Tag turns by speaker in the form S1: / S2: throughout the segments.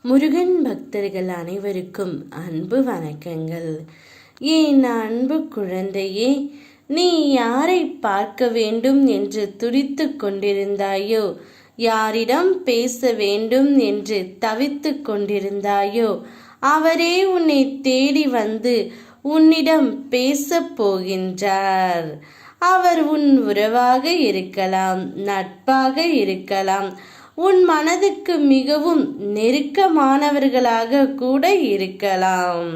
S1: முருகன் பக்தர்கள் அனைவருக்கும் அன்பு வணக்கங்கள். என் அன்பு குழந்தையே, நீ யாரை பார்க்க வேண்டும் என்று துடித்து கொண்டிருந்தாயோ, யாரிடம் பேச வேண்டும் என்று தவித்து கொண்டிருந்தாயோ, அவரே உன்னை தேடி வந்து உன்னிடம் பேசப் போகின்றார். அவர் உன் உறவாக இருக்கலாம், நட்பாக இருக்கலாம், உன் மனதுக்கு மிகவும் நெருக்கமானவர்களாக கூட இருக்கலாம்.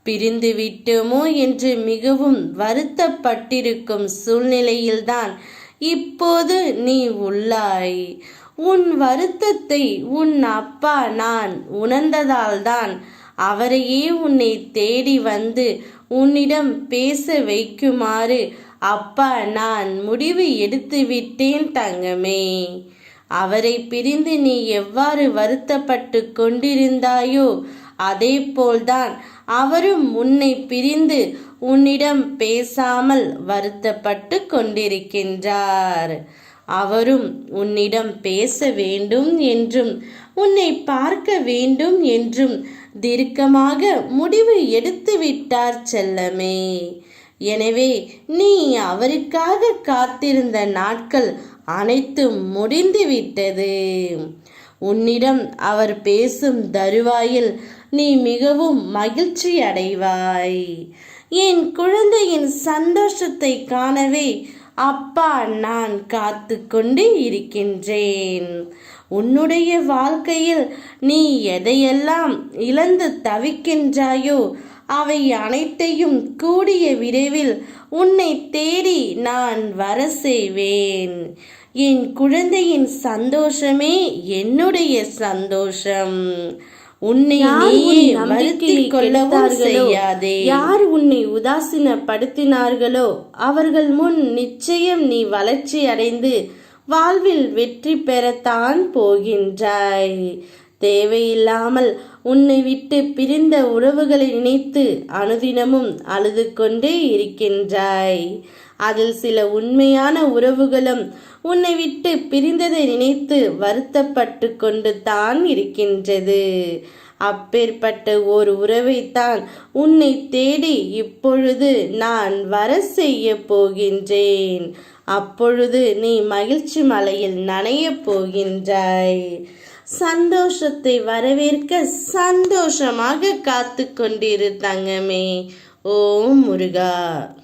S1: பிரிந்து விட்டோமோ என்று மிகவும் வருத்தப்பட்டிருக்கும் சூழ்நிலையில்தான் இப்போது நீ உள்ளாய். உன் வருத்தத்தை உன் அப்பா நான் உணர்ந்ததால்தான் அவரையே உன்னை தேடி வந்து உன்னிடம் பேச வைக்குமாறு அப்பா நான் முடிவு எடுத்து விட்டேன் தங்கமே. அவரை பிரிந்து நீ எவ்வாறு வருத்தப்பட்டு கொண்டிருந்தாயோ, அதே போல்தான் அவரும் உன்னை பிரிந்து உன்னிடம் பேசாமல் வருத்தப்பட்டு கொண்டிருக்கின்றார். அவரும் உன்னிடம் பேச வேண்டும் என்றும் உன்னை பார்க்க வேண்டும் என்றும் தீர்க்கமாக முடிவு எடுத்து விட்டார் செல்லமே. எனவே நீ அவருக்காக காத்திருந்த நாட்கள் அனைத்தும் முடிந்துவிட்டது. உன்னிடம் அவர் பேசும் தருவாயில் நீ மிகவும் மகிழ்ச்சி அடைவாய். என் குழந்தையின் சந்தோஷத்தை காணவே அப்பா நான் காத்து கொண்டு இருக்கின்றேன். உன்னுடைய வாழ்க்கையில் நீ எதையெல்லாம் இழந்து தவிக்கின்றாயோ, அவை அனைத்தையும் கூடிய விரைவில் உன்னை தேடி நான் வர செய்வேன். என் குழந்தையின் சந்தோஷமே என்னுடைய சந்தோஷம். உன்னை நீயே வருத்திக் கொள்ளவும் செய்யாதே. யார் உன்னை உதாசீனப்படுத்தினார்களோ அவர்கள் முன் நிச்சயம் நீ வளர்ச்சி அடைந்து வாழ்வில் வெற்றி பெறத்தான் போகின்றாய். தேவையில்லாமல் உன்னை விட்டு பிரிந்த உறவுகளை நினைத்து அனுதினமும் அழுது கொண்டே இருக்கின்றாய். அதில் சில உண்மையான உறவுகளும் உன்னை விட்டு பிரிந்ததை நினைத்து வருத்தப்பட்டு கொண்டு தான் இருக்கின்றது. அப்பேற்பட்ட ஒரு உறவைத்தான் உன்னை தேடி இப்பொழுது நான் வர செய்ய போகின்றேன். அப்பொழுது நீ மகிழ்ச்சி மலையில் நனைய போகின்றாய். சந்தோஷத்தை வரவேற்க சந்தோஷமாக காத்து கொண்டிரு தங்கமே. ஓம் முருகா.